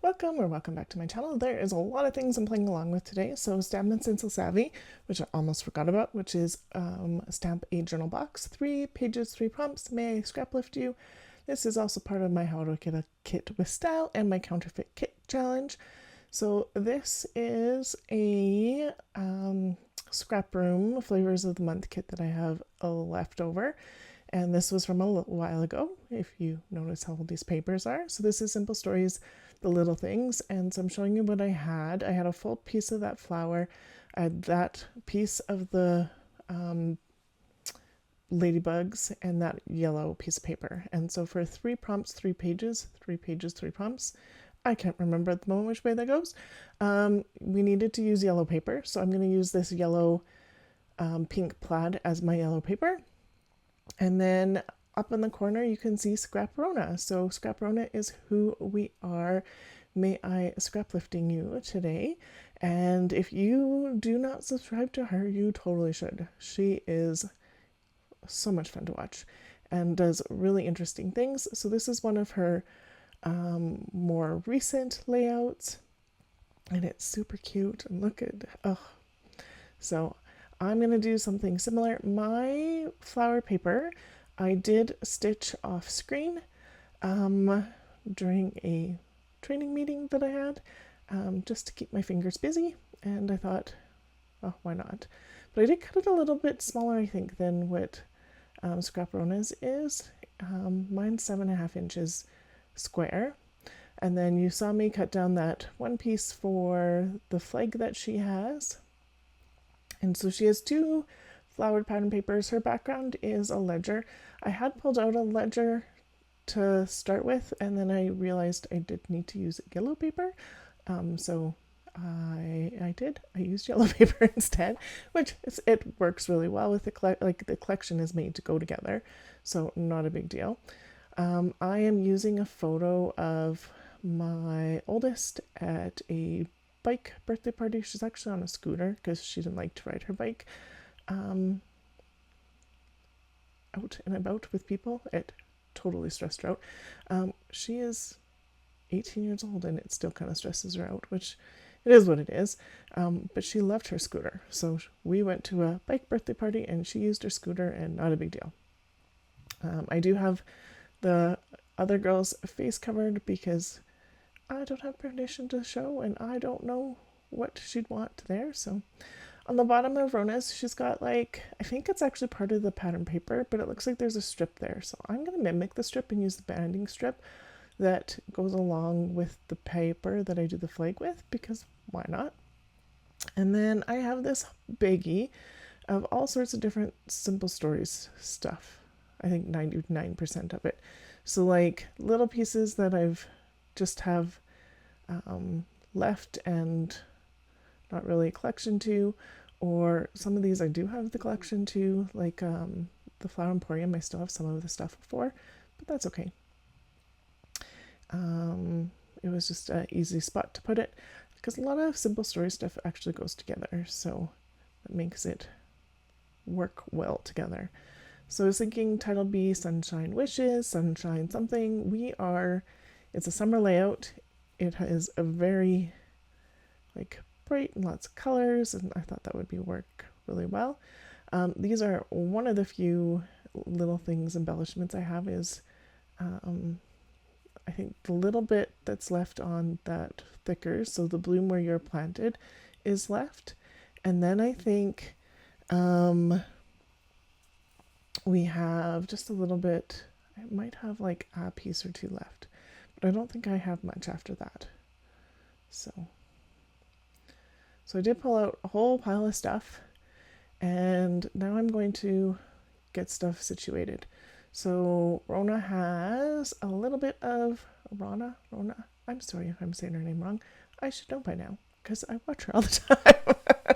Welcome or welcome back to my channel. There is a lot of things I'm playing along with today. So Stamp and Stencil Savvy, which I almost forgot about, which is stamp a journal box, 3 pages, 3 prompts. May I Scraplift You? This is also part of my Howtokillakitwithstyle and my Counterfeit Kit Challenge. So this is a scrap room flavors of the month kit that I have left over. And this was from a little while ago, if you notice how old these papers are. So this is Simple Stories, The Little Things. And so I'm showing you what I had. I had a full piece of that flower. I had that piece of the ladybugs and that yellow piece of paper. And so for 3 prompts, 3 pages, 3 pages, 3 prompts, I can't remember at the moment which way that goes. We needed to use yellow paper. So I'm going to use this yellow pink plaid as my yellow paper. And then up in the corner, you can see Scraprona. So Scraprona is who we are. May I Scraplifting You today. And if you do not subscribe to her, you totally should. She is so much fun to watch and does really interesting things. So this is one of her more recent layouts. And it's super cute. And look at, oh. So I'm going to do something similar. My flower paper, I did stitch off screen during a training meeting that I had just to keep my fingers busy. And I thought, oh, why not? But I did cut it a little bit smaller, I think, than what Scraprona's is. Mine's 7.5 inches square. And then you saw me cut down that one piece for the flag that she has. And so she has 2 flowered pattern papers. Her background is a ledger. I had pulled out a ledger to start with, and then I realized I did need to use yellow paper. So I did. I used yellow paper instead, which it works really well with the collection is made to go together, so not a big deal. I am using a photo of my oldest at a bike birthday party. She's actually on a scooter because she didn't like to ride her bike out and about with people. It totally stressed her out. She is 18 years old and it still kind of stresses her out, which it is what it is. But she loved her scooter, so we went to a bike birthday party and she used her scooter, and not a big deal. I do have the other girl's face covered because I don't have permission to show, and I don't know what she'd want there. So on the bottom of Rona's, she's got I think it's actually part of the pattern paper, but it looks like there's a strip there. So I'm going to mimic the strip and use the banding strip that goes along with the paper that I do the flag with, because why not? And then I have this biggie of all sorts of different Simple Stories stuff. I think 99% of it. So little pieces that I've just have left and not really a collection to, or some of these I do have the collection to, the Flower Emporium. I still have some of the stuff for, but that's okay. It was just an easy spot to put it because a lot of Simple Story stuff actually goes together, so that makes it work well together. So I was thinking title B, Sunshine Wishes, Sunshine something. It's a summer layout. It has a very bright and lots of colors, and I thought that would work really well. These are one of the few little things, embellishments I have is I think the little bit that's left on that thicker, so the bloom where you're planted is left. And then I think we have just a little bit, I might have a piece or 2 left, but I don't think I have much after that. So I did pull out a whole pile of stuff, and now I'm going to get stuff situated. So Rona has a little bit of Rona. I'm sorry if I'm saying her name wrong. I should know by now because I watch her all the time.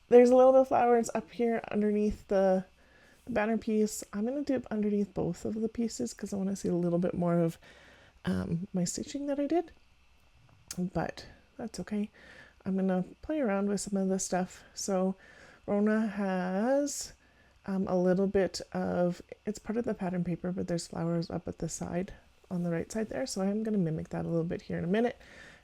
There's a little bit of flowers up here underneath the banner piece. I'm going to do it underneath both of the pieces because I want to see a little bit more of my stitching that I did, but that's okay. I'm going to play around with some of this stuff. So Rona has a little bit of, it's part of the pattern paper, but there's flowers up at the side on the right side there. So I'm going to mimic that a little bit here in a minute.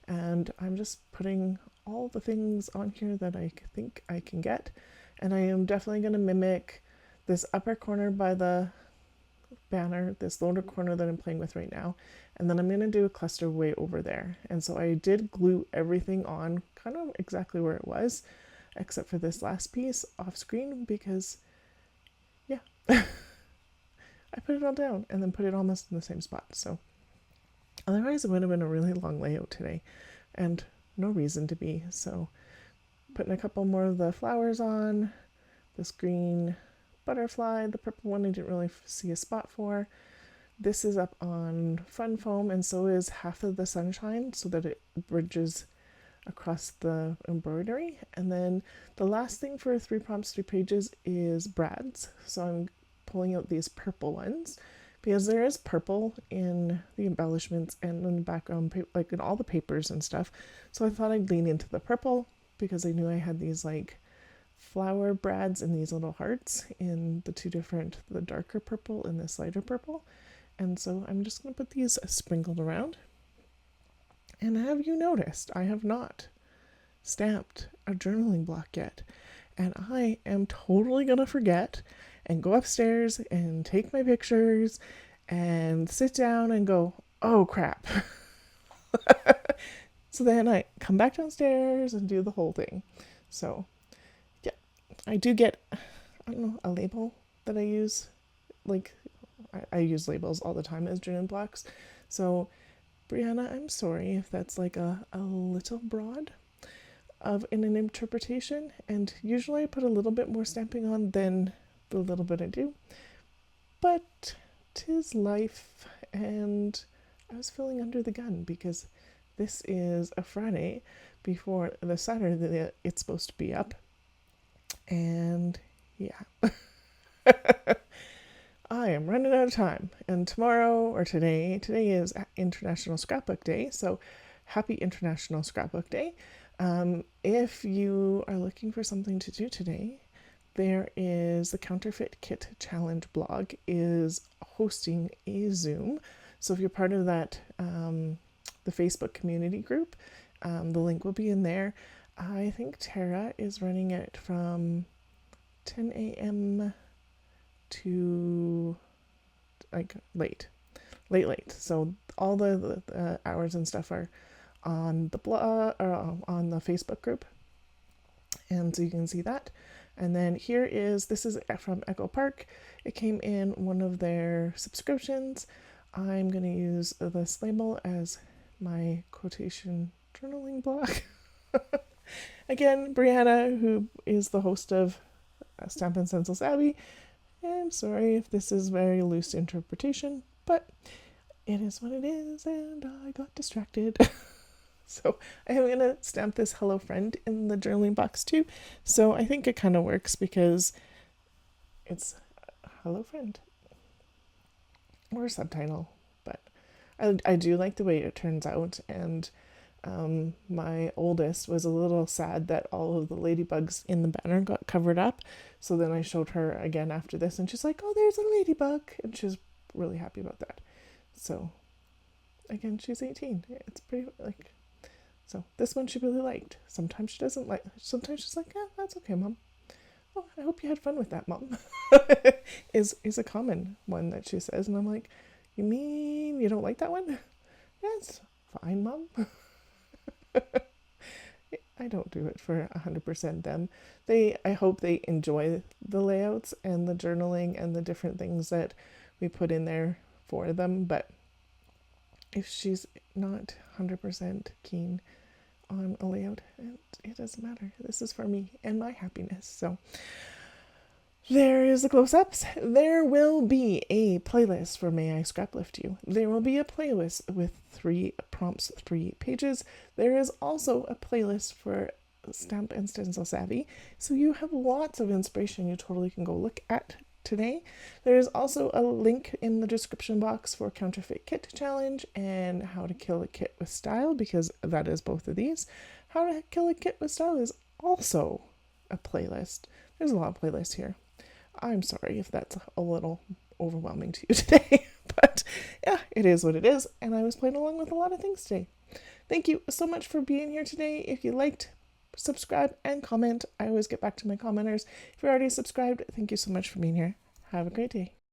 And I'm just putting all the things on here that I think I can get. And I am definitely going to mimic this upper corner by the banner, this lower corner that I'm playing with right now. And then I'm going to do a cluster way over there. And so I did glue everything on kind of exactly where it was, except for this last piece off screen because, yeah, I put it all down and then put it almost in the same spot. So otherwise it would have been a really long layout today and no reason to be. So putting a couple more of the flowers on, this green butterfly, the purple one I didn't really see a spot for. This is up on Fun Foam, and so is Half of the Sunshine, so that it bridges across the embroidery. And then the last thing for 3 prompts, 3 pages is brads. So I'm pulling out these purple ones because there is purple in the embellishments and in the background, like in all the papers and stuff. So I thought I'd lean into the purple because I knew I had these like flower brads and these little hearts in the 2 different, the darker purple and this lighter purple. And so I'm just going to put these sprinkled around. And have you noticed I have not stamped a journaling block yet? And I am totally going to forget and go upstairs and take my pictures and sit down and go, oh crap. So then I come back downstairs and do the whole thing. So yeah, I do get, I don't know, a label that I use. Like I use labels all the time as journaling blocks. So Brianna, I'm sorry if that's like a little broad in an interpretation. And usually I put a little bit more stamping on than the little bit I do. But 'tis life, and I was feeling under the gun because this is a Friday before the Saturday that it's supposed to be up. And yeah. I am running out of time, and tomorrow or today is International Scrapbook Day, so happy International Scrapbook Day. If you are looking for something to do today, there is the Counterfeitkitchallenge blog is hosting a Zoom. So if you're part of that, the Facebook community group, the link will be in there. I think Tara is running it from 10 a.m. to like late. So all the hours and stuff are on the blog or on the Facebook group, and so you can see that. And then this is from Echo Park. It came in one of their subscriptions. I'm going to use this label as my quotation journaling block. Again, Brianna, who is the host of Stamp and Stencil Savvy, I'm sorry if this is very loose interpretation, but it is what it is, and I got distracted. So I am going to stamp this hello friend in the journaling box too. So I think it kind of works because it's hello friend or a subtitle, but I do like the way it turns out. And my oldest was a little sad that all of the ladybugs in the banner got covered up. So then I showed her again after this, and she's like, oh, there's a ladybug. And she's really happy about that. So again, she's 18. It's pretty like, so this one she really liked. Sometimes she doesn't like, sometimes she's like, yeah, that's okay, Mom. Oh, I hope you had fun with that, Mom. is a common one that she says. And I'm like, you mean you don't like that one? That's fine, Mom. I don't do it for 100% them. I hope they enjoy the layouts and the journaling and the different things that we put in there for them. But if she's not 100% keen on a layout, it doesn't matter. This is for me and my happiness. So there is the close-ups. There will be a playlist for May I Scraplift You. There will be a playlist with 3 prompts, 3 pages. There is also a playlist for Stamp and Stencil Savvy. So you have lots of inspiration you totally can go look at today. There is also a link in the description box for Counterfeit Kit Challenge and How to Kill a Kit with Style, because that is both of these. How to Kill a Kit with Style is also a playlist. There's a lot of playlists here. I'm sorry if that's a little overwhelming to you today. But yeah, it is what it is. And I was playing along with a lot of things today. Thank you so much for being here today. If you liked, subscribe and comment. I always get back to my commenters. If you're already subscribed, thank you so much for being here. Have a great day.